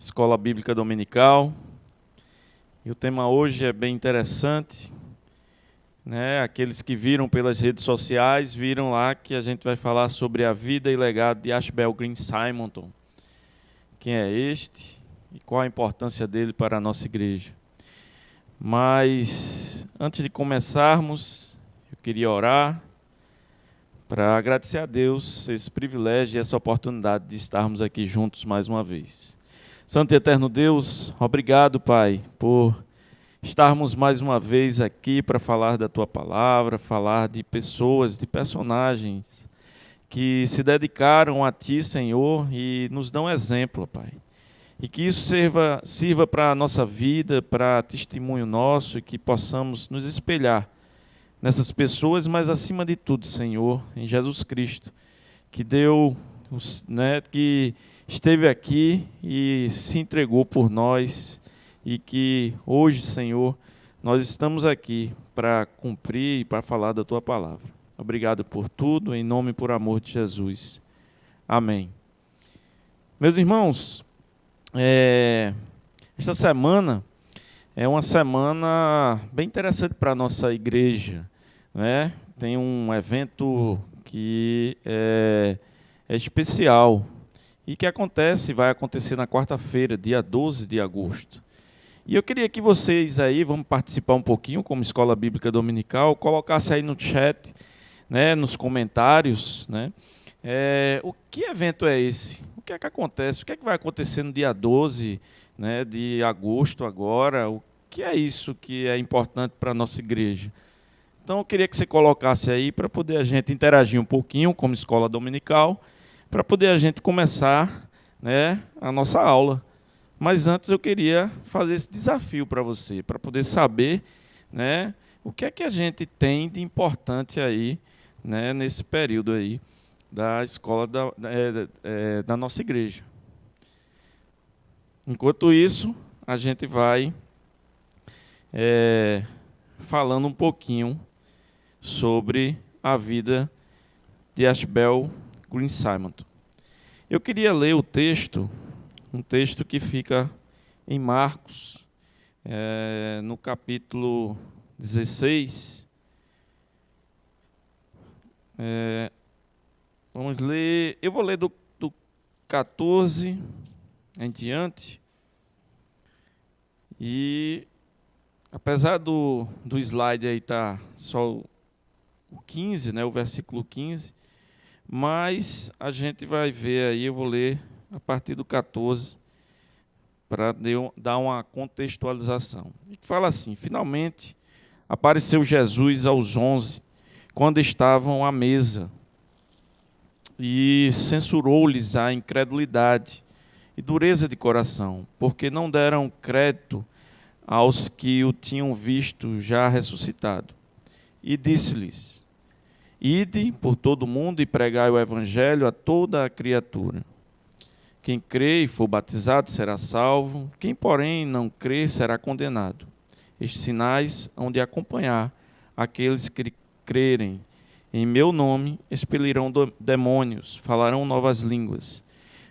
Escola Bíblica Dominical. E o tema hoje é bem interessante, né? Aqueles que viram pelas redes sociais, viram lá que a gente vai falar sobre a vida e legado de Ashbel Green Simonton. Quem é este e qual a importância dele para a nossa igreja. Mas, antes de começarmos, eu queria orar para agradecer a Deus esse privilégio e essa oportunidade de estarmos aqui juntos mais uma vez. Santo e eterno Deus, obrigado, Pai, por estarmos mais uma vez aqui para falar da Tua palavra, falar de pessoas, de personagens que se dedicaram a Ti, Senhor, e nos dão exemplo, Pai. E que isso sirva para a nossa vida, para testemunho nosso, e que possamos nos espelhar nessas pessoas, mas acima de tudo, Senhor, em Jesus Cristo, que deu, que esteve aqui e se entregou por nós, e que hoje, Senhor, nós estamos aqui para cumprir e para falar da Tua palavra. Obrigado por tudo, em nome e por amor de Jesus. Amém. Meus irmãos, esta semana é uma semana bem interessante para a nossa igreja, né? Tem um evento que é especial e que vai acontecer na quarta-feira, dia 12 de agosto. E eu queria que vocês aí, vamos participar um pouquinho como Escola Bíblica Dominical, colocassem aí no chat, né, nos comentários, né, o que evento é esse? O que é que acontece? O que é que vai acontecer no dia 12, né, de agosto agora? O que é isso que é importante para a nossa igreja? Então eu queria que você colocasse aí para poder a gente interagir um pouquinho como Escola Dominical, para poder a gente começar, né, a nossa aula. Mas antes eu queria fazer esse desafio para você, para poder saber, né, o que é que a gente tem de importante aí, né, nesse período aí da escola da nossa igreja. Enquanto isso, a gente vai falando um pouquinho sobre a vida de Ashbel Green Simonton. Eu queria ler o texto, um texto que fica em Marcos, no capítulo 16. Vamos ler, eu vou ler do 14 em diante. E apesar do slide aí estar só o 15, né, o versículo 15, mas a gente vai ver aí, eu vou ler a partir do 14, para dar uma contextualização. E fala assim: finalmente apareceu Jesus aos 11, quando estavam à mesa, e censurou-lhes a incredulidade e dureza de coração, porque não deram crédito aos que o tinham visto já ressuscitado. E disse-lhes: ide por todo o mundo e pregai o evangelho a toda a criatura. Quem crê e for batizado será salvo, quem, porém, não crê será condenado. Estes sinais hão de acompanhar aqueles que crerem. Em meu nome expelirão demônios, falarão novas línguas,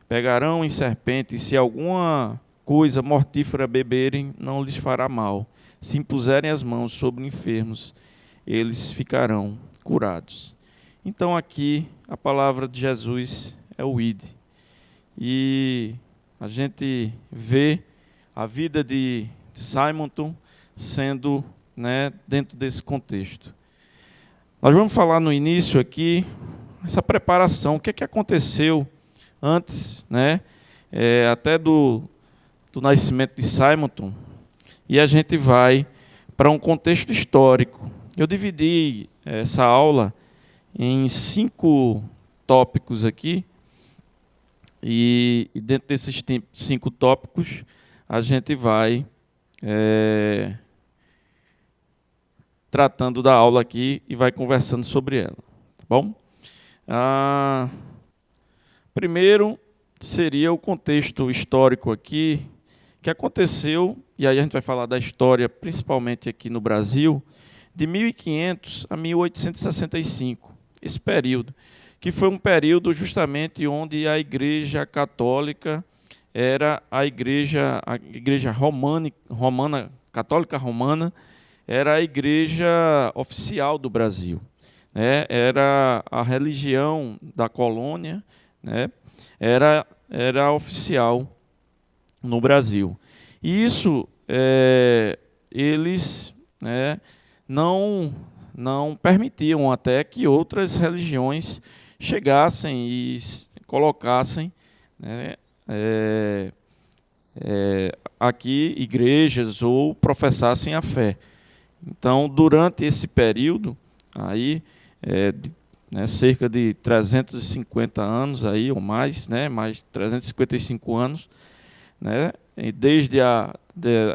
pegarão em serpentes, e se alguma coisa mortífera beberem, não lhes fará mal. Se impuserem as mãos sobre enfermos, eles ficarão curados. Então aqui a palavra de Jesus é o ide. E a gente vê a vida de Simonton sendo, né, dentro desse contexto. Nós vamos falar no início aqui, essa preparação, o que é que aconteceu antes, né, até do nascimento de Simonton, e a gente vai para um contexto histórico. Eu dividi essa aula em 5 tópicos aqui, e dentro desses 5 tópicos, a gente vai tratando da aula aqui e vai conversando sobre ela. Tá bom? Primeiro seria o contexto histórico aqui, que aconteceu, e aí a gente vai falar da história, principalmente aqui no Brasil, de 1500 a 1865, esse período, que foi um período justamente onde a Igreja Católica era a igreja romana, católica romana, era a igreja oficial do Brasil, né? Era a religião da colônia, né? Era oficial no Brasil. E isso, eles, né, não permitiam até que outras religiões chegassem e colocassem, né, aqui igrejas ou professassem a fé. Então, durante esse período, aí, né, cerca de 350 anos aí, ou mais, né, mais 355 anos, né, desde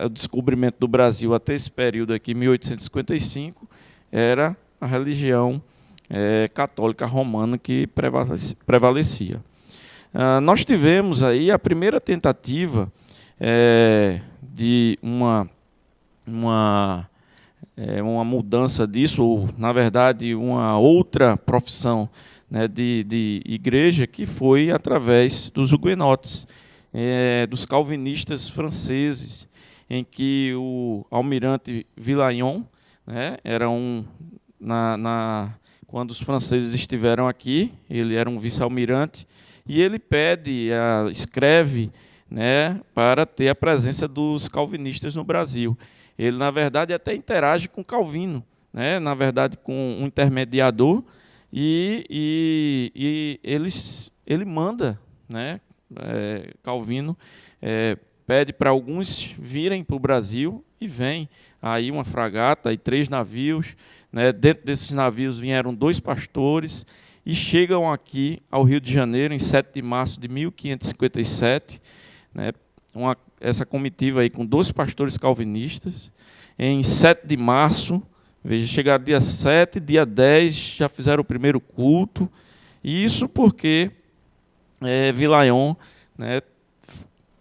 o descobrimento do Brasil até esse período aqui, 1855, era a religião católica romana que prevalecia. Nós tivemos aí a primeira tentativa de uma mudança disso, ou, na verdade, uma outra profissão, né, de igreja, que foi através dos huguenotes, dos calvinistas franceses, em que o almirante Villaion, né, era quando os franceses estiveram aqui, ele era um vice-almirante, e ele escreve, né, para ter a presença dos calvinistas no Brasil. Ele, na verdade, até interage com Calvino, né, na verdade, com um intermediador, e ele manda, né, Calvino pede para alguns virem para o Brasil, e vem aí uma fragata e 3 navios, né? Dentro desses navios vieram 2 pastores, e chegam aqui ao Rio de Janeiro em 7 de março de 1557, né? Essa comitiva aí com 2 pastores calvinistas. Em 7 de março, veja, chegaram dia 7, dia 10, já fizeram o primeiro culto, e isso porque Villaion, né,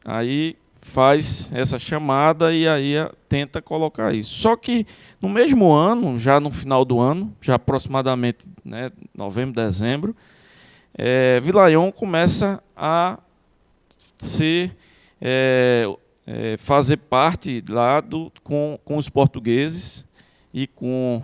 aí faz essa chamada e aí tenta colocar isso. Só que no mesmo ano, já no final do ano, já aproximadamente, né, novembro, dezembro, Villaion começa a fazer parte lá com os portugueses e com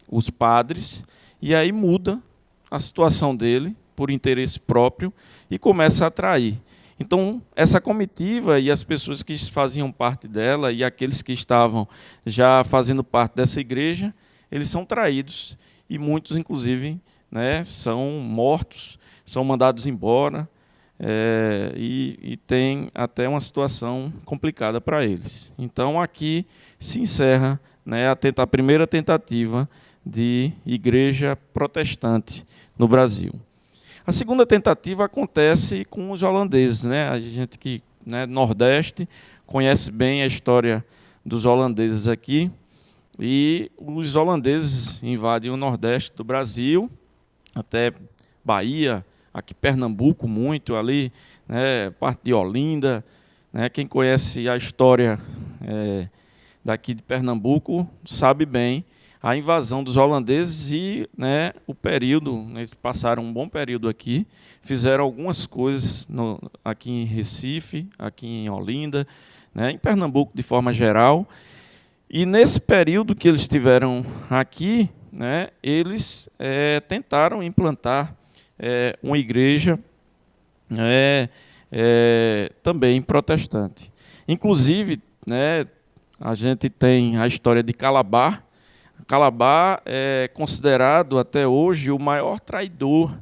os padres, e aí muda a situação dele por interesse próprio e começa a atrair. Então, essa comitiva e as pessoas que faziam parte dela e aqueles que estavam já fazendo parte dessa igreja, eles são traídos, e muitos, inclusive, né, são mortos, são mandados embora, e tem até uma situação complicada para eles. Então, aqui se encerra, né, a primeira tentativa de igreja protestante no Brasil. A segunda tentativa acontece com os holandeses, né? A gente que, né, Nordeste, conhece bem a história dos holandeses aqui, e os holandeses invadem o Nordeste do Brasil, até Bahia, aqui Pernambuco muito, ali, né, parte de Olinda, né? Quem conhece a história daqui de Pernambuco sabe bem a invasão dos holandeses e, né, o período, né, eles passaram um bom período aqui, fizeram algumas coisas aqui em Recife, aqui em Olinda, né, em Pernambuco de forma geral. E nesse período que eles estiveram aqui, né, eles tentaram implantar uma igreja também protestante. Inclusive, né, a gente tem a história de Calabar. Calabar é considerado até hoje o maior traidor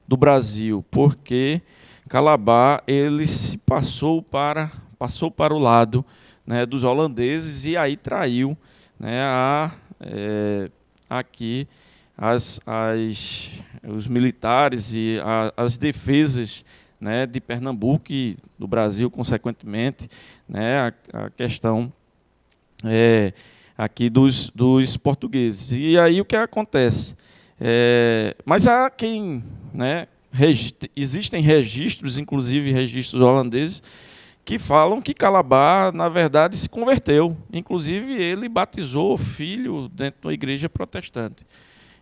do Brasil, porque Calabar ele se passou para o lado, né, dos holandeses, e aí traiu, né, aqui os militares e as defesas, né, de Pernambuco e do Brasil, consequentemente, né, a questão aqui dos portugueses. E aí o que acontece? Mas há quem, né, existem registros, inclusive registros holandeses, que falam que Calabar, na verdade, se converteu. Inclusive, ele batizou o filho dentro da igreja protestante.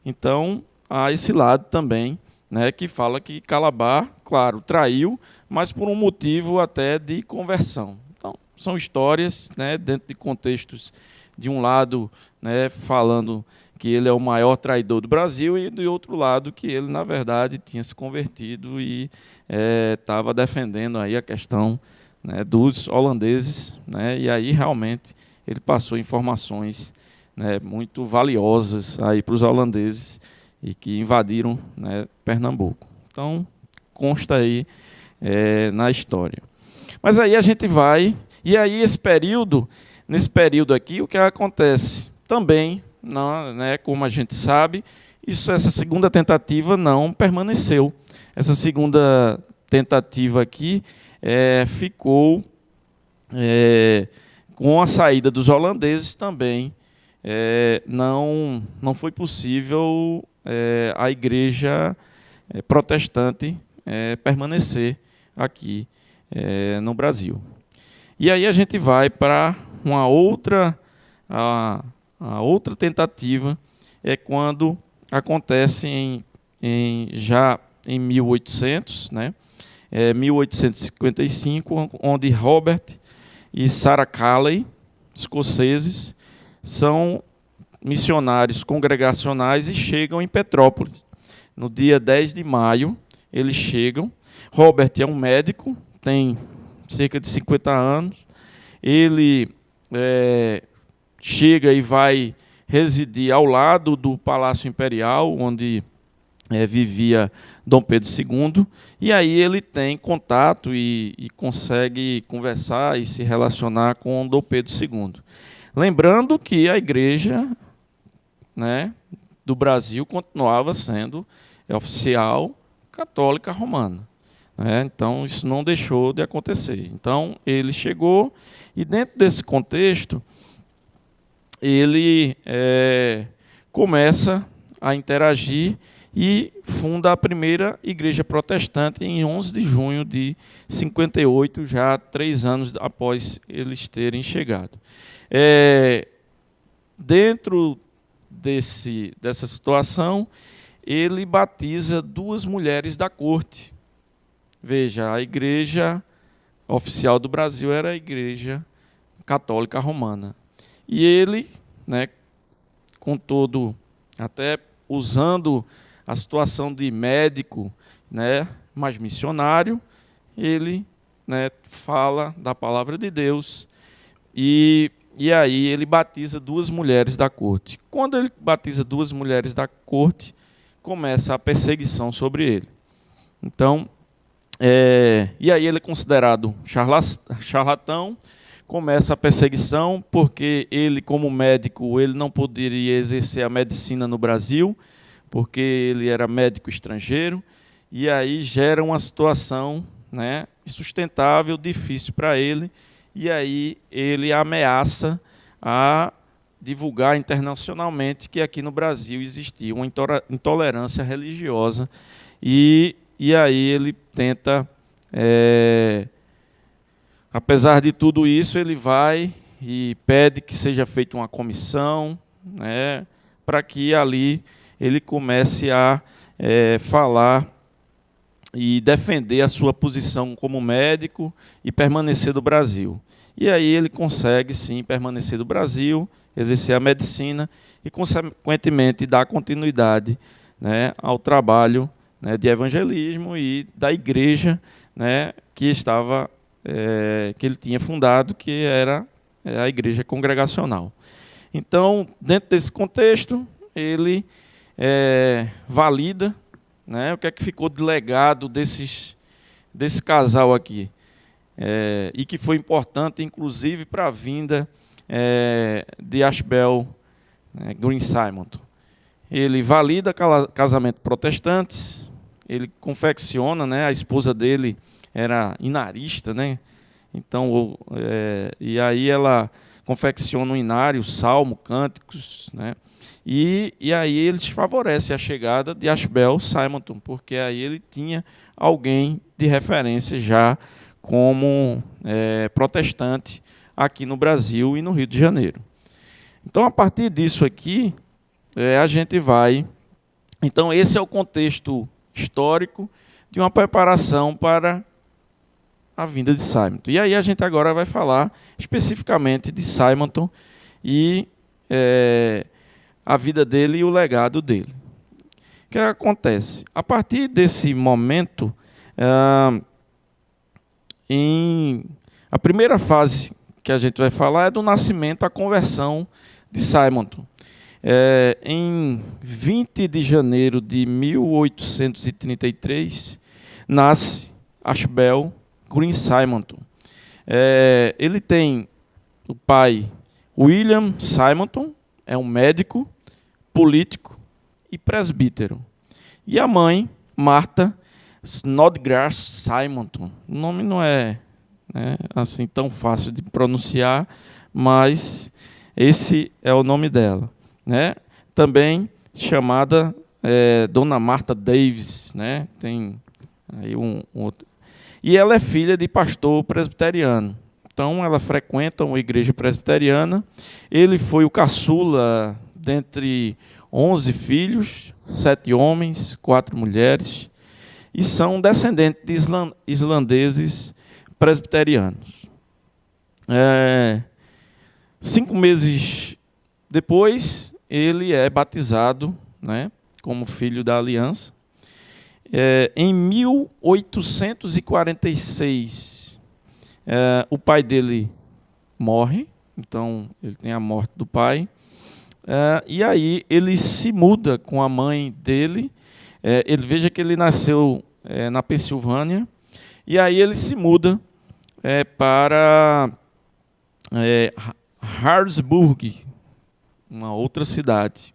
Então, há esse lado também, né, que fala que Calabar claro, traiu, mas por um motivo até de conversão. Então, são histórias, né, dentro de contextos, de um lado, né, falando que ele é o maior traidor do Brasil, e do outro lado que ele, na verdade, tinha se convertido e estava defendendo aí a questão, né, dos holandeses, né, e aí realmente ele passou informações, né, muito valiosas aí para os holandeses e que invadiram, né, Pernambuco. Então, consta aí na história. Mas aí a gente vai, e aí nesse período aqui, o que acontece? Também, não, né, como a gente sabe, essa segunda tentativa não permaneceu. Essa segunda tentativa aqui ficou com a saída dos holandeses também. Não foi possível a igreja protestante permanecer aqui no Brasil. E aí a gente vai para uma outra, a outra tentativa, quando acontece já em 1800, né, 1855, onde Robert e Sarah Calley, escoceses, são missionários congregacionais e chegam em Petrópolis. No dia 10 de maio, eles chegam. Robert é um médico, tem cerca de 50 anos. Ele chega e vai residir ao lado do Palácio Imperial, onde vivia Dom Pedro II, e aí ele tem contato e consegue conversar e se relacionar com Dom Pedro II. Lembrando que a igreja, né, do Brasil continuava sendo oficial católica romana, né? Então, isso não deixou de acontecer. Então, ele chegou e, dentro desse contexto, ele começa a interagir e funda a primeira igreja protestante em 11 de junho de 58, já 3 anos após eles terem chegado. Dentro dessa situação, ele batiza 2 mulheres da corte. Veja, a igreja oficial do Brasil era a igreja católica romana. E ele, né, com todo, até usando a situação de médico, né, mas missionário, ele, né, fala da palavra de Deus e aí ele batiza 2 mulheres da corte. Quando ele batiza 2 mulheres da corte, começa a perseguição sobre ele. Então, e aí ele é considerado charlatão, começa a perseguição, porque ele, como médico, ele não poderia exercer a medicina no Brasil, porque ele era médico estrangeiro, e aí gera uma situação, né, insustentável, difícil para ele, e aí ele ameaça a divulgar internacionalmente que aqui no Brasil existia uma intolerância religiosa, e aí ele tenta, apesar de tudo isso, ele vai e pede que seja feita uma comissão, né, para que ali ele comece a falar e defender a sua posição como médico e permanecer no Brasil. E aí ele consegue, sim, permanecer no Brasil, exercer a medicina e, consequentemente, dar continuidade, né, ao trabalho, né, de evangelismo e da igreja, né, que ele tinha fundado, que era a igreja congregacional. Então, dentro desse contexto, ele valida, né, o que é que ficou de legado desse casal aqui, e que foi importante, inclusive, para a vinda de Ashbel, né, Green Simonton. Ele valida casamento protestantes, ele confecciona, né, a esposa dele era inarista, né, então, e aí ela confecciona um inário, salmo, cânticos, né, e aí eles favorecem a chegada de Ashbel Simonton, porque aí ele tinha alguém de referência já como protestante aqui no Brasil e no Rio de Janeiro. Então, a partir disso aqui, a gente vai... Então, esse é o contexto histórico, de uma preparação para a vinda de Simonton. E aí a gente agora vai falar especificamente de Simonton e a vida dele e o legado dele. O que acontece? A partir desse momento, a primeira fase que a gente vai falar é do nascimento, a conversão de Simonton. Em 20 de janeiro de 1833, nasce Ashbel Green Simonton. Ele tem o pai William Simonton, é um médico, político e presbítero. E a mãe, Martha Snodgrass Simonton. O nome não é assim tão fácil de pronunciar, mas esse é o nome dela. Também chamada Dona Martha Davis, tem aí um outro. E ela é filha de pastor presbiteriano. Então, ela frequenta uma igreja presbiteriana. Ele foi o caçula dentre 11 filhos, 7 homens, 4 mulheres, e são descendentes de islandeses presbiterianos. 5 meses depois, ele é batizado, como filho da aliança. Em 1846, o pai dele morre, então ele tem a morte do pai, e aí ele se muda com a mãe dele. Veja que ele nasceu na Pensilvânia, e aí ele se muda para Harrisburg, uma outra cidade.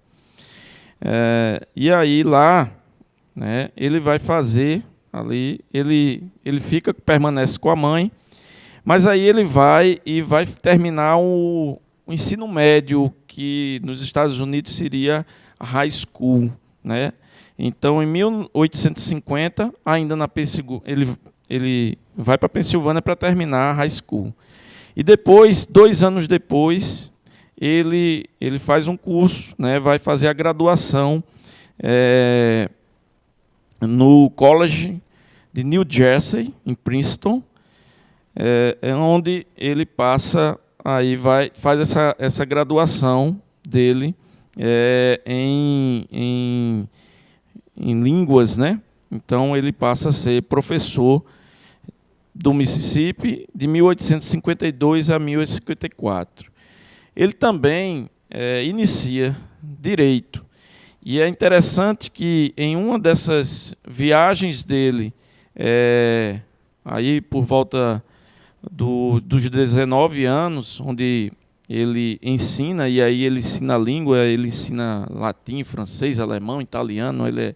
E aí lá, ele vai fazer ali, ele permanece com a mãe, mas aí ele vai terminar o ensino médio, que nos Estados Unidos seria a high school, Então, em 1850, ainda na Pensilvânia, ele vai para a Pensilvânia para terminar a high school. E depois, 2 anos depois, ele faz um curso, vai fazer a graduação no College de New Jersey, em Princeton, onde ele passa, aí faz essa graduação dele em línguas, Então ele passa a ser professor do Mississippi de 1852 a 1854. Ele também inicia direito. E é interessante que em uma dessas viagens dele, aí por volta dos 19 anos, onde ele ensina, e aí ele ensina a língua, ele ensina latim, francês, alemão, italiano, ele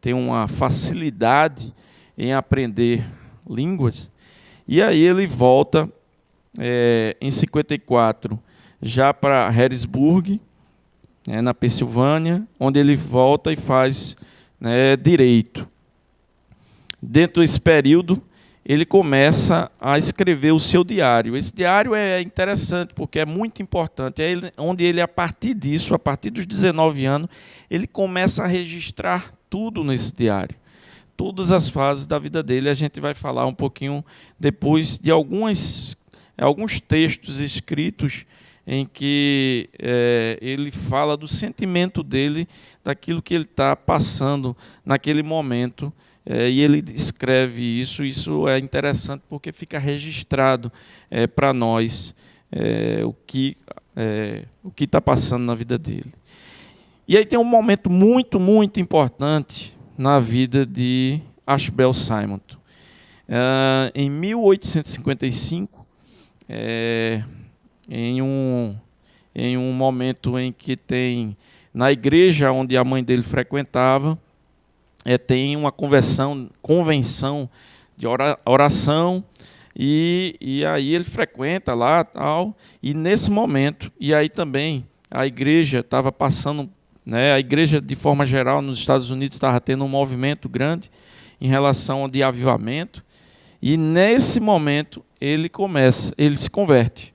tem uma facilidade em aprender línguas. E aí ele volta em 54 já para Harrisburg, na Pensilvânia, onde ele volta e faz direito. Dentro desse período, ele começa a escrever o seu diário. Esse diário é interessante, porque é muito importante. Onde ele, a partir disso, a partir dos 19 anos, ele começa a registrar tudo nesse diário. Todas as fases da vida dele. A gente vai falar um pouquinho depois de alguns textos escritos em que ele fala do sentimento dele, daquilo que ele está passando naquele momento, e ele escreve isso. Isso é interessante porque fica registrado para nós o que está passando na vida dele. E aí tem um momento muito, muito importante na vida de Ashbel Simonton. Em 1855, em um momento em que tem, na igreja onde a mãe dele frequentava, tem uma convenção de oração, e aí ele frequenta lá, tal, e nesse momento, e aí também a igreja estava passando, a igreja de forma geral nos Estados Unidos estava tendo um movimento grande em relação ao de avivamento, e nesse momento ele se converte.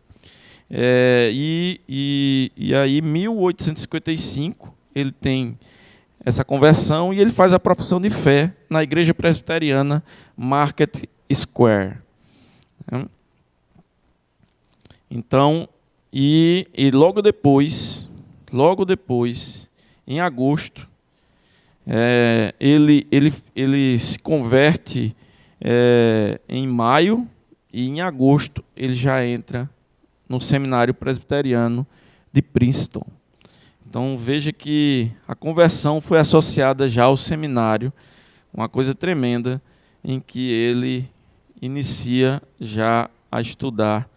E aí, em 1855, ele tem essa conversão e ele faz a profissão de fé na igreja presbiteriana Market Square. Então, e logo depois, em agosto, ele se converte em maio, e em agosto ele já entra no seminário presbiteriano de Princeton. Então veja que a conversão foi associada já ao seminário, uma coisa tremenda, em que ele inicia já a estudar,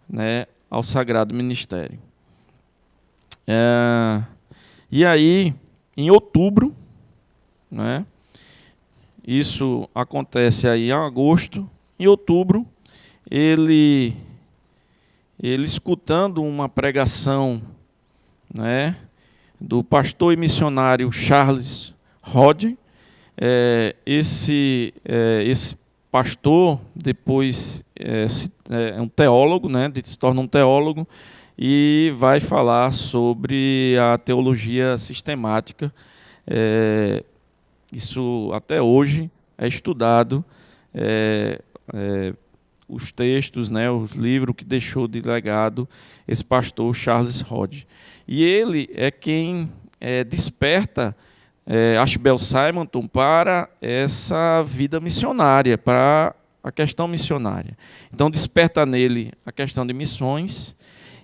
né, ao Sagrado Ministério. E aí, em outubro, né, isso acontece aí em agosto, em outubro, ele escutando uma pregação, né, do pastor e missionário Charles Hodge. Esse pastor depois é um teólogo, né, se torna um teólogo e vai falar sobre a teologia sistemática. Isso até hoje é estudado, os textos, né, os livros que deixou de legado esse pastor Charles Hodge. E ele é quem desperta Ashbel Simonton para essa vida missionária, para a questão missionária. Então desperta nele a questão de missões,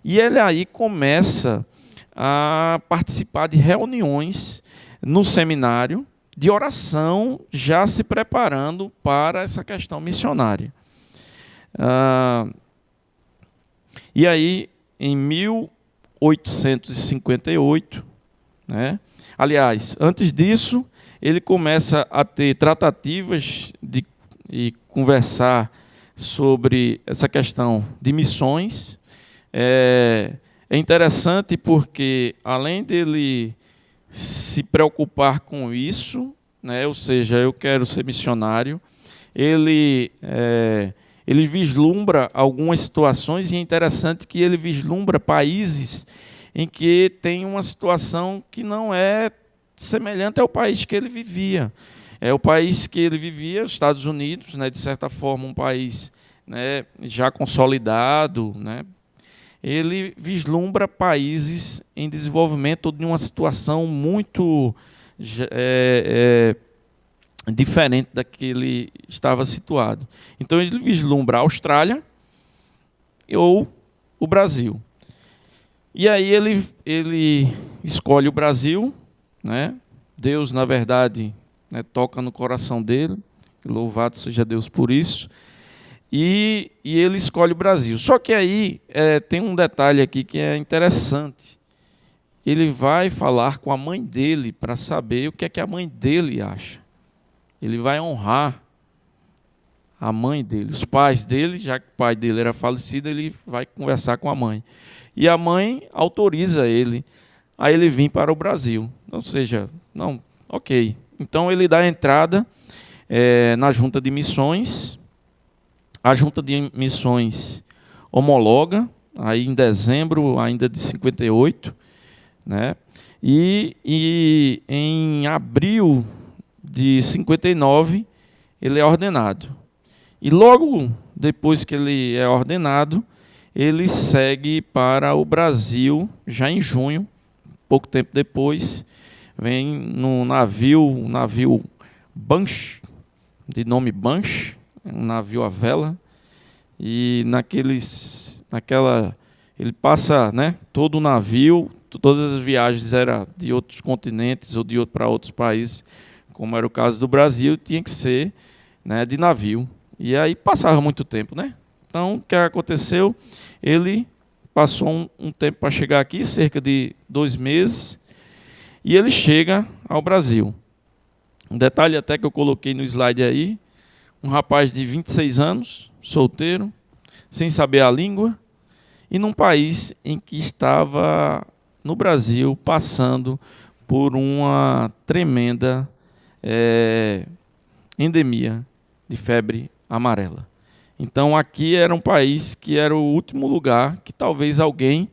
e ele aí começa a participar de reuniões no seminário, de oração, já se preparando para essa questão missionária. E aí, em 1858, né, aliás, antes disso, ele começa a ter tratativas e conversar sobre essa questão de missões. É interessante porque, além dele se preocupar com isso, né, ou seja, eu quero ser missionário, ele vislumbra algumas situações, e é interessante que ele vislumbra países em que tem uma situação que não é semelhante ao país que ele vivia. O país que ele vivia, os Estados Unidos, né, de certa forma um país, né, já consolidado, né, ele vislumbra países em desenvolvimento de uma situação muito diferente da que ele estava situado. Então ele vislumbra a Austrália ou o Brasil. E aí ele escolhe o Brasil, né? Deus, na verdade, né, toca no coração dele, louvado seja Deus por isso, e ele escolhe o Brasil. Só que aí tem um detalhe aqui que é interessante. Ele vai falar com a mãe dele para saber o que é que a mãe dele acha. Ele vai honrar a mãe dele, os pais dele, já que o pai dele era falecido, ele vai conversar com a mãe. E a mãe autoriza ele a ele vir para o Brasil. Ou seja, não, ok. Então ele dá entrada na junta de missões. A junta de missões homologa, aí em dezembro ainda de 58, né? E em abril de 59, ele é ordenado. E logo depois que ele é ordenado, ele segue para o Brasil, já em junho, pouco tempo depois, vem no navio Banch, de nome Banch, um navio à vela, e ele passa, né, todo o navio, todas as viagens eram de outros continentes ou para outros países, como era o caso do Brasil, tinha que ser, né, de navio. E aí passava muito tempo, né? Então, o que aconteceu? Ele passou um tempo para chegar aqui, cerca de 2 meses, e ele chega ao Brasil. Um detalhe até que eu coloquei no slide aí, um rapaz de 26 anos, solteiro, sem saber a língua, e num país em que estava, no Brasil, passando por uma tremenda endemia de febre amarela. Então aqui era um país que era o último lugar que talvez alguém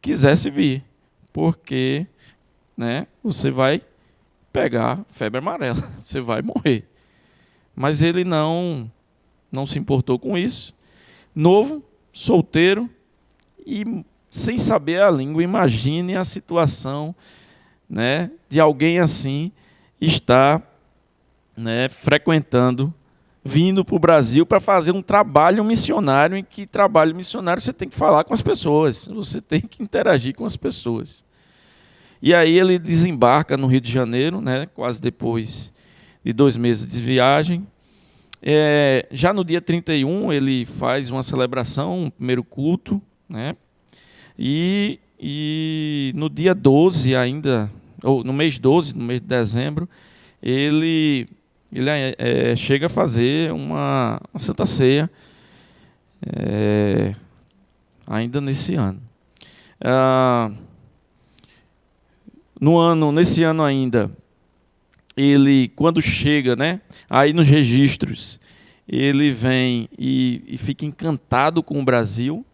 quisesse vir, porque, né, você vai pegar febre amarela, você vai morrer. Mas ele não se importou com isso. Novo, solteiro e sem saber a língua. Imagine a situação, né, de alguém assim estar, né, frequentando, vindo para o Brasil para fazer um trabalho missionário, em que trabalho missionário você tem que falar com as pessoas, você tem que interagir com as pessoas. E aí ele desembarca no Rio de Janeiro, né, quase depois de 2 meses de viagem. Já no dia 31 ele faz uma celebração, um primeiro culto, né, e no dia 12 ainda, ou no mês 12, no mês de dezembro, ele chega a fazer uma Santa Ceia, ainda nesse ano. Nesse ano ainda, ele, quando chega, né, aí nos registros, ele vem e fica encantado com o Brasil,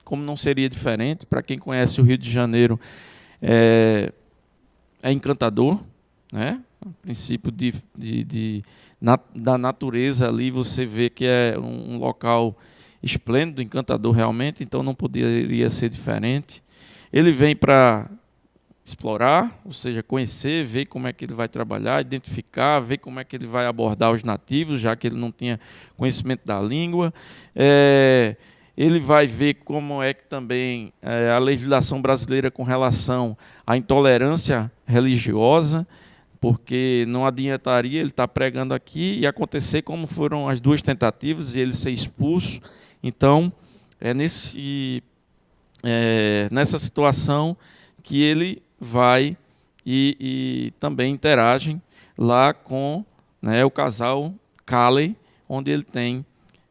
como não seria diferente. Para quem conhece o Rio de Janeiro, é encantador, né? O princípio da natureza ali, você vê que é um local esplêndido, encantador realmente, então não poderia ser diferente. Ele vem para explorar, ou seja, conhecer, ver como é que ele vai trabalhar, identificar, ver como é que ele vai abordar os nativos, já que ele não tinha conhecimento da língua. Ele vai ver como é que também a legislação brasileira com relação à intolerância religiosa, porque não adiantaria ele estar pregando aqui e acontecer como foram as 2 tentativas e ele ser expulso. Então, nessa situação que ele vai e também interagem lá com, né, o casal Calley, onde ele tem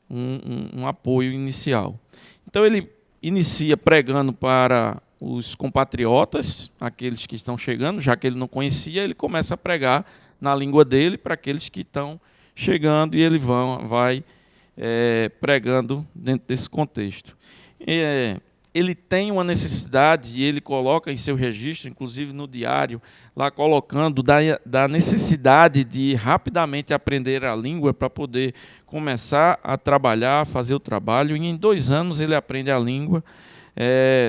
um apoio inicial. Então ele inicia pregando para os compatriotas, aqueles que estão chegando, já que ele não conhecia, ele começa a pregar na língua dele para aqueles que estão chegando, e ele vai pregando dentro desse contexto. Ele tem uma necessidade, e ele coloca em seu registro, inclusive no diário, lá colocando da necessidade de rapidamente aprender a língua para poder começar a trabalhar, fazer o trabalho, e em 2 anos ele aprende a língua,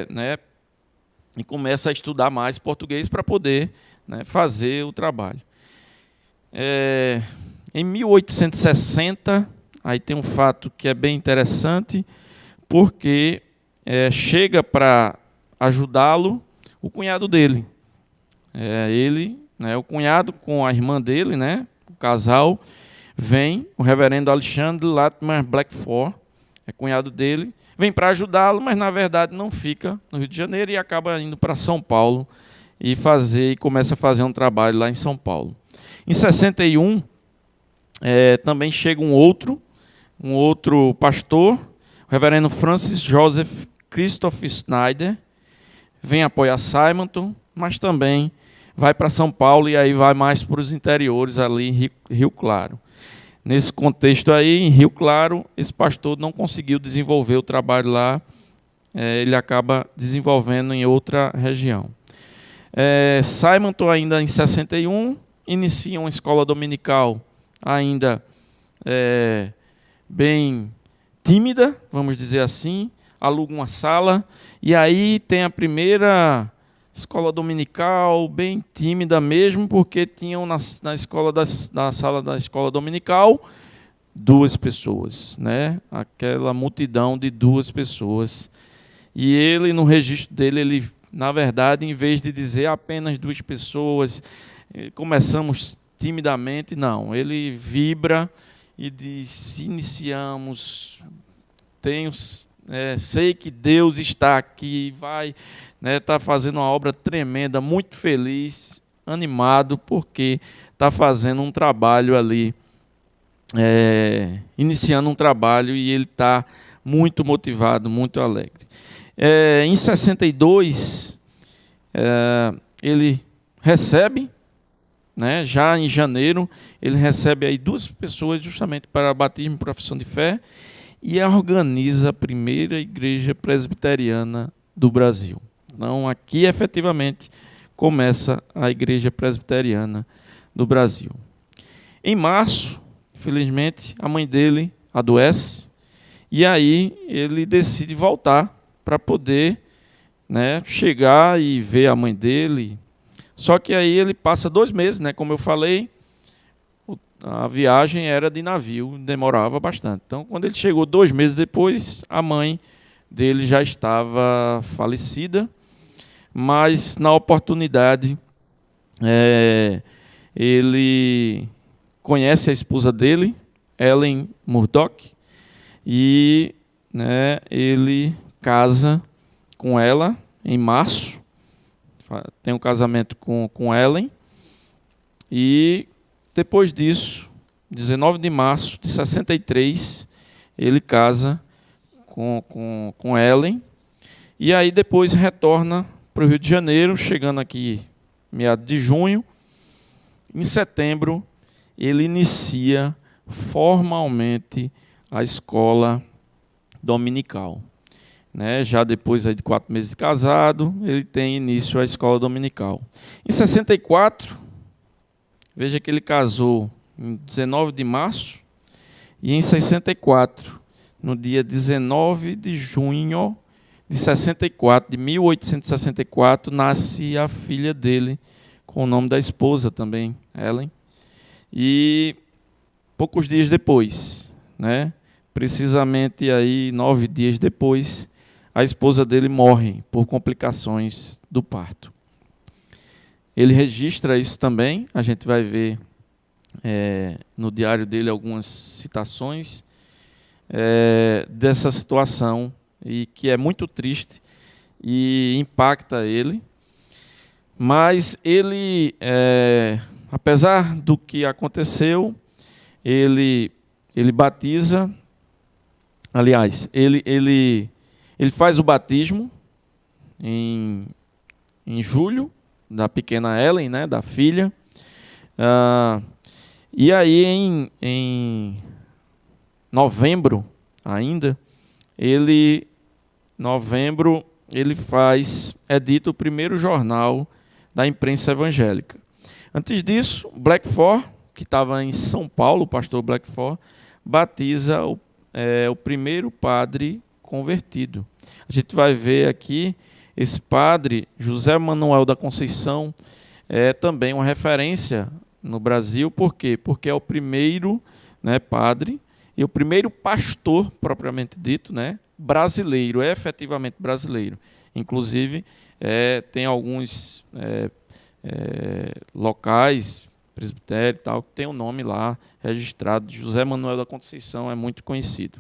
né, e começa a estudar mais português para poder, né, fazer o trabalho. Em 1860, aí tem um fato que é bem interessante, porque chega para ajudá-lo o cunhado dele. Ele, né, o cunhado com a irmã dele, né, o casal, vem, o reverendo Alexandre Latimer Blackford, cunhado dele, vem para ajudá-lo, mas na verdade não fica no Rio de Janeiro e acaba indo para São Paulo e começa a fazer um trabalho lá em São Paulo. Em 61, também chega um outro pastor, o reverendo Francis Joseph Christoph Snyder, vem apoiar Simonton, mas também vai para São Paulo e aí vai mais para os interiores ali em Rio Claro. Nesse contexto aí, em Rio Claro, esse pastor não conseguiu desenvolver o trabalho lá, ele acaba desenvolvendo em outra região. Simonton, ainda em 61, inicia uma escola dominical ainda bem tímida, vamos dizer assim, aluga uma sala, e aí tem a primeira escola dominical, bem tímida mesmo, porque tinham na sala da escola dominical 2 pessoas, né? Aquela multidão de 2 pessoas. E ele, no registro dele, ele, na verdade, em vez de dizer apenas 2 pessoas, começamos timidamente, não. Ele vibra e diz: iniciamos, sei que Deus está aqui, vai, né, tá fazendo uma obra tremenda, muito feliz, animado, porque está fazendo um trabalho ali, iniciando um trabalho, e ele está muito motivado, muito alegre. Em 62, ele recebe, né, já em janeiro, ele recebe aí 2 pessoas justamente para batismo e profissão de fé, e organiza a primeira igreja presbiteriana do Brasil. Então, aqui efetivamente começa a igreja presbiteriana do Brasil. Em março, infelizmente, a mãe dele adoece, e aí ele decide voltar para poder, né, chegar e ver a mãe dele. Só que aí ele passa 2 meses, né, como eu falei, a viagem era de navio, demorava bastante. Então, quando ele chegou 2 meses depois, a mãe dele já estava falecida, mas na oportunidade ele conhece a esposa dele, Ellen Murdoch, e, né, ele casa com ela em março, tem um casamento com Ellen, e depois disso, 19 de março de 63, ele casa com Ellen, e aí depois retorna para o Rio de Janeiro, chegando aqui meados de junho. Em setembro, ele inicia formalmente a escola dominical. Né? Já depois aí de 4 meses de casado, ele tem início à escola dominical. Em 64, veja que ele casou em 19 de março, e em 64, no dia 19 de junho de 1864, nasce a filha dele, com o nome da esposa também, Ellen. E poucos dias depois, né, precisamente aí 9 dias depois, a esposa dele morre por complicações do parto. Ele registra isso também, a gente vai ver no diário dele algumas citações dessa situação, e que é muito triste e impacta ele. Mas ele, apesar do que aconteceu, ele batiza, aliás, ele faz o batismo em julho, da pequena Ellen, né, da filha. E aí, em novembro ainda, ele edita o primeiro jornal da imprensa evangélica. Antes disso, Blackford, que estava em São Paulo, o pastor Blackford, batiza o primeiro padre convertido. A gente vai ver aqui, esse padre, José Manuel da Conceição, é também uma referência no Brasil. Por quê? Porque é o primeiro, né, padre e o primeiro pastor, propriamente dito, né, brasileiro, efetivamente brasileiro. Inclusive, tem alguns locais, presbitério e tal, que tem o nome lá registrado. José Manuel da Conceição é muito conhecido.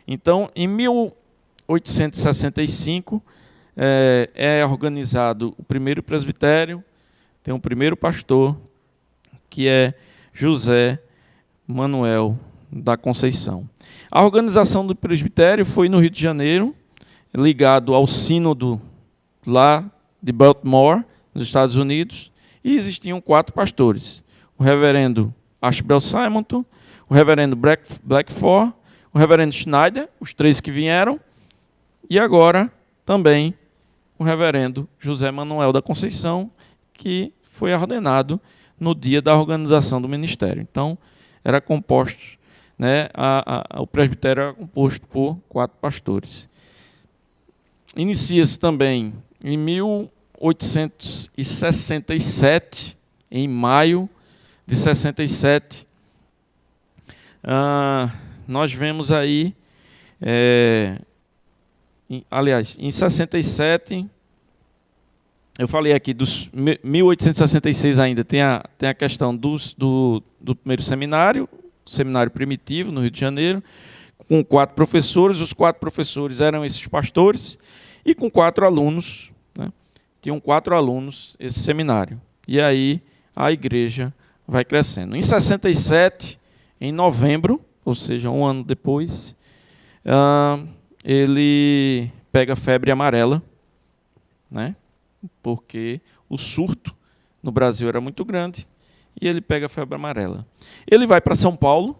Então, em 1865, é organizado o primeiro presbitério, tem um primeiro pastor, que é José Manuel da Conceição. A organização do presbitério foi no Rio de Janeiro, ligado ao sínodo lá de Baltimore, nos Estados Unidos, e existiam 4 pastores: o reverendo Ashbel Simonton, o reverendo Blackford, o reverendo Schneider, os 3 que vieram, e agora também o reverendo José Manuel da Conceição, que foi ordenado no dia da organização do ministério. Então, era composto, né, o presbitério era composto por 4 pastores. Inicia-se também em 1867, em maio de 67, nós vemos aí, aliás, em 67, eu falei aqui dos 1866 ainda, tem a questão do primeiro seminário, seminário primitivo no Rio de Janeiro, com 4 professores, os 4 professores eram esses pastores, e com 4 alunos, né? Tinham 4 alunos esse seminário. E aí a igreja vai crescendo. Em 67, em novembro, ou seja, um ano depois, ele pega febre amarela, né? Porque o surto no Brasil era muito grande, e ele pega febre amarela. Ele vai para São Paulo,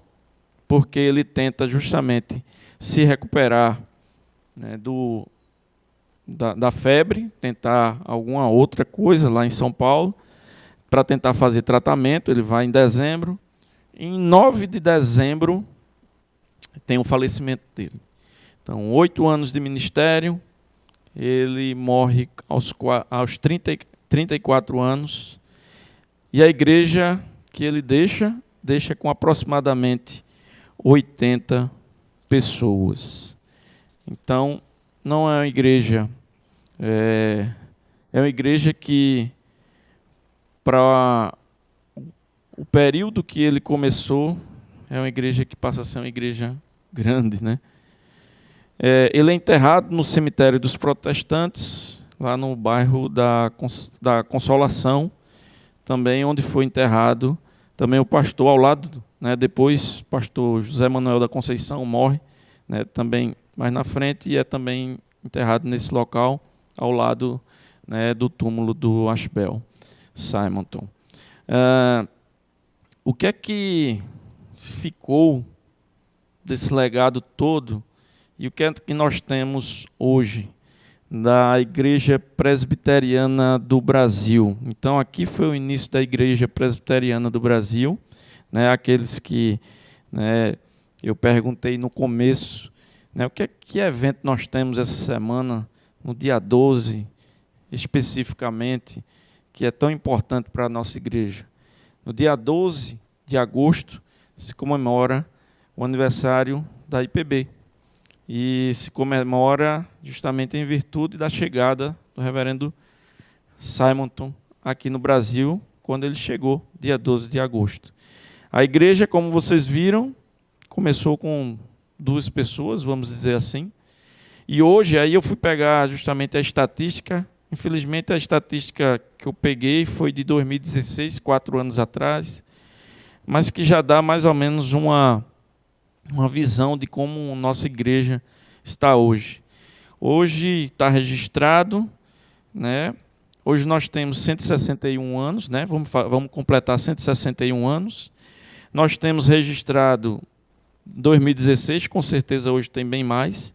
porque ele tenta justamente se recuperar, né, da febre, tentar alguma outra coisa lá em São Paulo. para tentar fazer tratamento. Ele vai em dezembro. Em 9 de dezembro, tem o falecimento dele. Então, 8 anos de ministério, ele morre aos 34 anos. E a igreja que ele deixa com aproximadamente 80 pessoas. Então, não é uma igreja, é uma igreja que, para o período que ele começou, é uma igreja que passa a ser uma igreja grande, né? Ele é enterrado no cemitério dos protestantes, lá no bairro da Consolação, também onde foi enterrado também o pastor ao lado, né? Depois o pastor José Manuel da Conceição morre, né? Também mais na frente, e é também enterrado nesse local, ao lado, né, do túmulo do Ashbel Simonton. O que é que ficou desse legado todo, e o que é que nós temos hoje da Igreja Presbiteriana do Brasil? Então, aqui foi o início da Igreja Presbiteriana do Brasil, né, aqueles que, né, eu perguntei no começo, né, o que evento nós temos essa semana, no dia 12, especificamente, que é tão importante para a nossa igreja. No dia 12 de agosto, se comemora o aniversário da IPB. E se comemora justamente em virtude da chegada do reverendo Simonton aqui no Brasil, quando ele chegou, dia 12 de agosto. A igreja, como vocês viram, começou com 2 pessoas, vamos dizer assim. E hoje, aí eu fui pegar justamente a estatística. Infelizmente, a estatística que eu peguei foi de 2016, 4 anos atrás, mas que já dá mais ou menos uma visão de como nossa igreja está hoje. Hoje está registrado, né? Hoje nós temos 161 anos, né? Vamos completar 161 anos. Nós temos registrado 2016, com certeza hoje tem bem mais,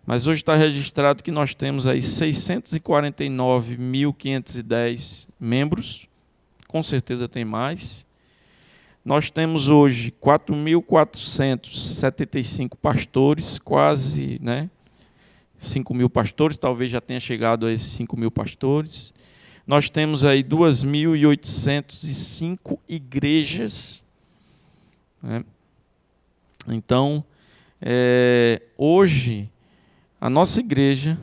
mas hoje está registrado que nós temos aí 649.510 membros, com certeza tem mais. Nós temos hoje 4.475 pastores, quase, né, 5.000 pastores, talvez já tenha chegado a esses 5.000 pastores. Nós temos aí 2.805 igrejas, né? Então, hoje, a nossa igreja,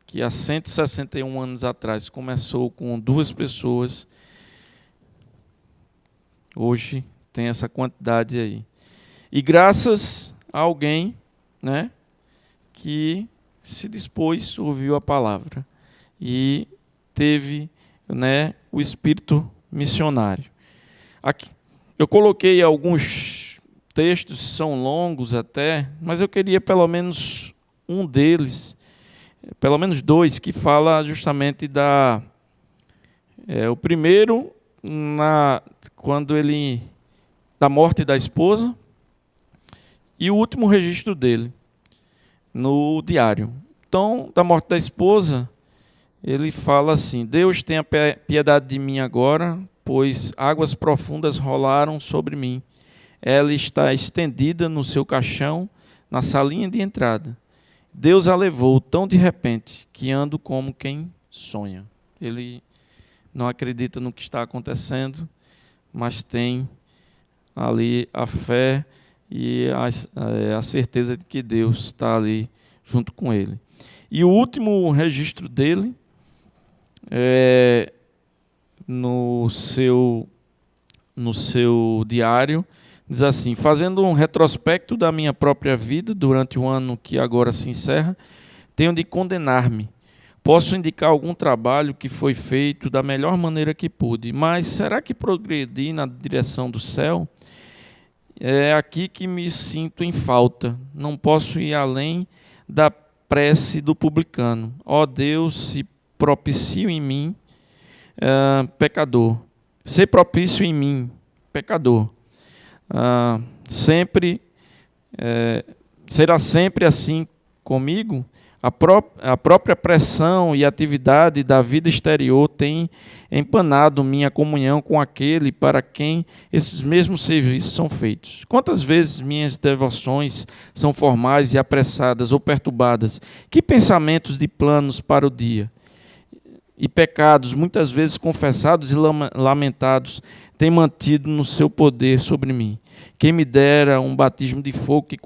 que há 161 anos atrás começou com 2 pessoas, hoje tem essa quantidade aí. E graças a alguém, né, que se dispôs, ouviu a palavra e teve, né, o espírito missionário. Aqui, eu coloquei alguns textos, são longos até, mas eu queria pelo menos um deles, pelo menos 2, que fala justamente da... o primeiro, quando ele... da morte da esposa, e o último registro dele, no diário. Então, da morte da esposa, ele fala assim: Deus tenha piedade de mim agora, pois águas profundas rolaram sobre mim. Ela está estendida no seu caixão, na salinha de entrada. Deus a levou tão de repente, que ando como quem sonha. Ele não acredita no que está acontecendo, mas tem ali a fé e a certeza de que Deus está ali junto com ele. E o último registro dele, no seu diário, diz assim: fazendo um retrospecto da minha própria vida durante o ano que agora se encerra, tenho de condenar-me. Posso indicar algum trabalho que foi feito da melhor maneira que pude, mas será que progredi na direção do céu? É aqui que me sinto em falta. Não posso ir além da prece do publicano. Ó Deus, se propicio em mim, pecador. Ser propício em mim, pecador. Será sempre assim comigo? A própria pressão e atividade da vida exterior tem empanado minha comunhão com aquele para quem esses mesmos serviços são feitos. Quantas vezes minhas devoções são formais e apressadas ou perturbadas? Que pensamentos de planos para o dia? E pecados, muitas vezes confessados e lamentados, têm mantido no seu poder sobre mim. Quem me dera um batismo de fogo que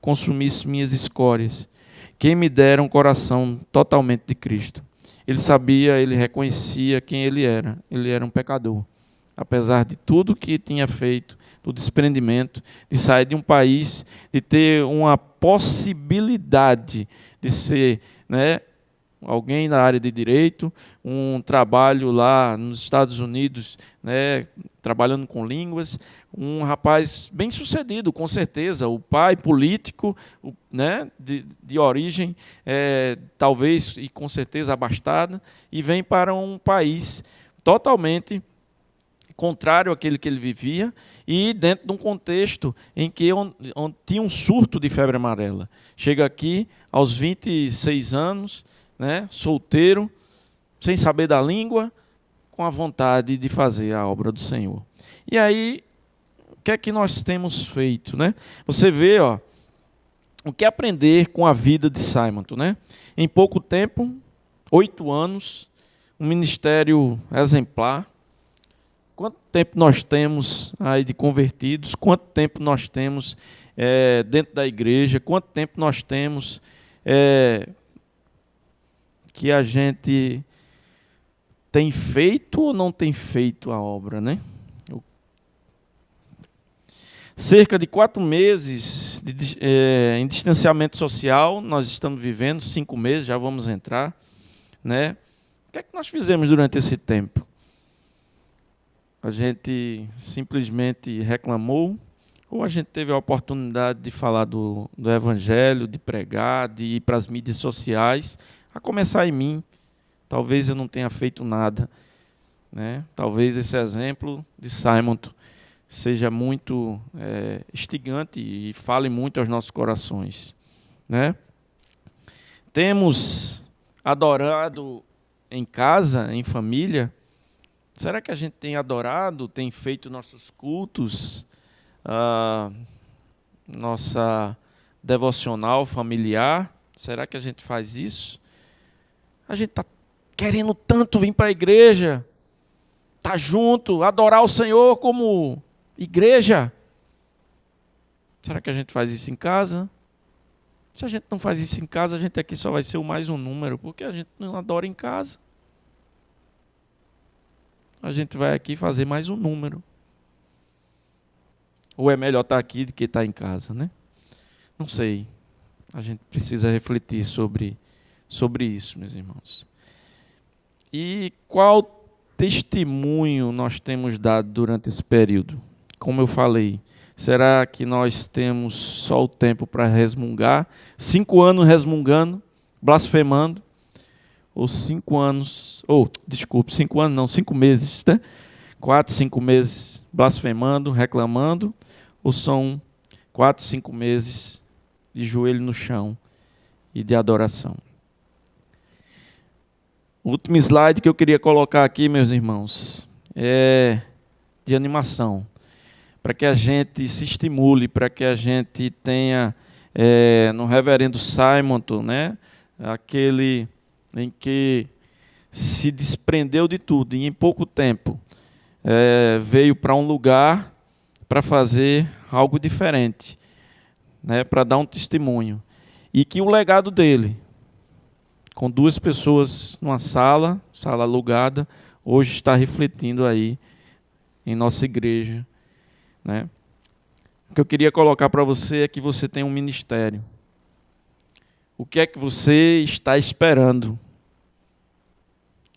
consumisse minhas escórias. Quem me dera um coração totalmente de Cristo. Ele sabia, ele reconhecia quem ele era. Ele era um pecador. Apesar de tudo que tinha feito, do desprendimento, de sair de um país, de ter uma possibilidade de ser, alguém na área de direito, um trabalho lá nos Estados Unidos, trabalhando com línguas, um rapaz bem sucedido, com certeza, o pai político, de origem, talvez e com certeza abastada, e vem para um país totalmente contrário àquele que ele vivia, e dentro de um contexto em que onde tinha um surto de febre amarela. Chega aqui aos 26 anos, solteiro, sem saber da língua, com a vontade de fazer a obra do Senhor. E aí, o que é que nós temos feito? Você vê, o que aprender com a vida de Simon. Em pouco tempo, 8 anos, um ministério exemplar. Quanto tempo nós temos aí de convertidos? Quanto tempo nós temos dentro da igreja? Quanto tempo nós temos que a gente tem feito ou não tem feito a obra, Cerca de 4 meses em distanciamento social, nós estamos vivendo, 5 meses, já vamos entrar, O que é que nós fizemos durante esse tempo? A gente simplesmente reclamou, ou a gente teve a oportunidade de falar do Evangelho, de pregar, de ir para as mídias sociais, a começar em mim. Talvez eu não tenha feito nada. Talvez esse exemplo de Simon seja muito instigante e fale muito aos nossos corações. Temos adorado em casa, em família. Será que a gente tem adorado, tem feito nossos cultos, nossa devocional familiar? Será que a gente faz isso? A gente está querendo tanto vir para a igreja, estar junto, adorar o Senhor como igreja. Será que a gente faz isso em casa? Se a gente não faz isso em casa, a gente aqui só vai ser mais um número, porque a gente não adora em casa. A gente vai aqui fazer mais um número. Ou é melhor estar aqui do que estar em casa, Não sei. A gente precisa refletir sobre isso, meus irmãos. E qual testemunho nós temos dado durante esse período? Como eu falei, será que nós temos só o tempo para resmungar? 5 anos resmungando, blasfemando? Ou 5 anos, 5 anos não, 5 meses, 4, 5 meses blasfemando, reclamando, ou são 4, 5 meses de joelho no chão e de adoração? O último slide que eu queria colocar aqui, meus irmãos, é de animação, para que a gente se estimule, para que a gente tenha, no reverendo Simon, aquele em que se desprendeu de tudo e em pouco tempo veio para um lugar para fazer algo diferente, para dar um testemunho. E que o legado dele, com 2 pessoas numa sala alugada, hoje está refletindo aí em nossa igreja. O que eu queria colocar para você é que você tem um ministério. O que é que você está esperando?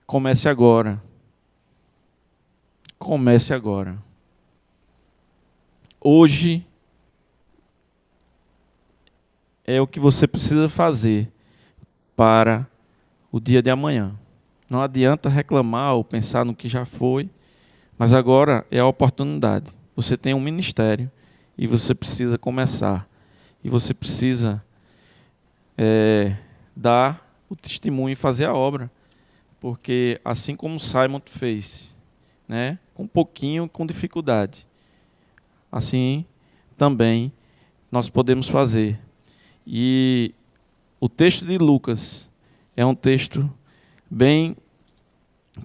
Comece agora. Comece agora. Hoje é o que você precisa fazer para o dia de amanhã. Não adianta reclamar ou pensar no que já foi, mas agora é a oportunidade. Você tem um ministério e você precisa começar. E você precisa dar o testemunho e fazer a obra. Porque assim como Simon fez, né, com pouquinho, com dificuldade, assim também nós podemos fazer. E o texto de Lucas é um texto bem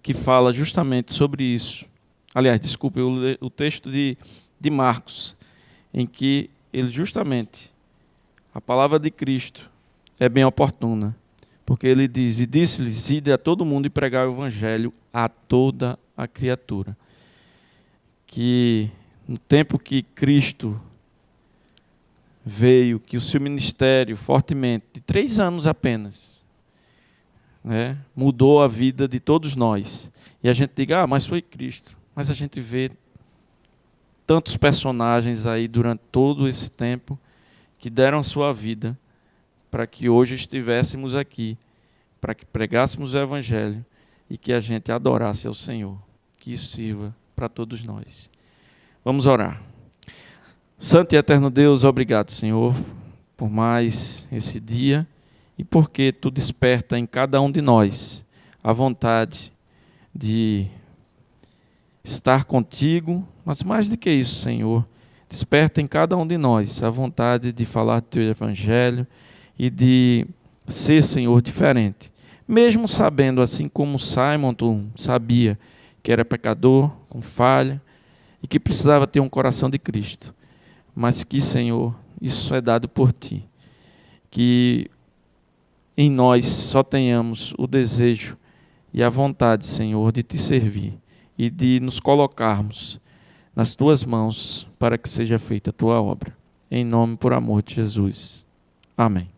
que fala justamente sobre isso. Aliás, desculpe, o texto de Marcos, em que ele justamente, a palavra de Cristo é bem oportuna, porque ele diz, e disse-lhes, ide a todo mundo e pregar o evangelho a toda a criatura. Que no tempo que Cristo veio, que o seu ministério fortemente, de 3 anos apenas, né, mudou a vida de todos nós. E a gente diga, mas foi Cristo. Mas a gente vê tantos personagens aí durante todo esse tempo que deram a sua vida para que hoje estivéssemos aqui, para que pregássemos o Evangelho e que a gente adorasse ao Senhor. Que isso sirva para todos nós. Vamos orar. Santo e eterno Deus, obrigado, Senhor, por mais esse dia e porque Tu desperta em cada um de nós a vontade de estar contigo, mas mais do que isso, Senhor, desperta em cada um de nós a vontade de falar do Teu Evangelho e de ser, Senhor, diferente. Mesmo sabendo, assim como Simon Tu sabia que era pecador, com falha, e que precisava ter um coração de Cristo. Mas que, Senhor, isso é dado por Ti. Que em nós só tenhamos o desejo e a vontade, Senhor, de Te servir e de nos colocarmos nas Tuas mãos para que seja feita a Tua obra. Em nome, por amor de Jesus. Amém.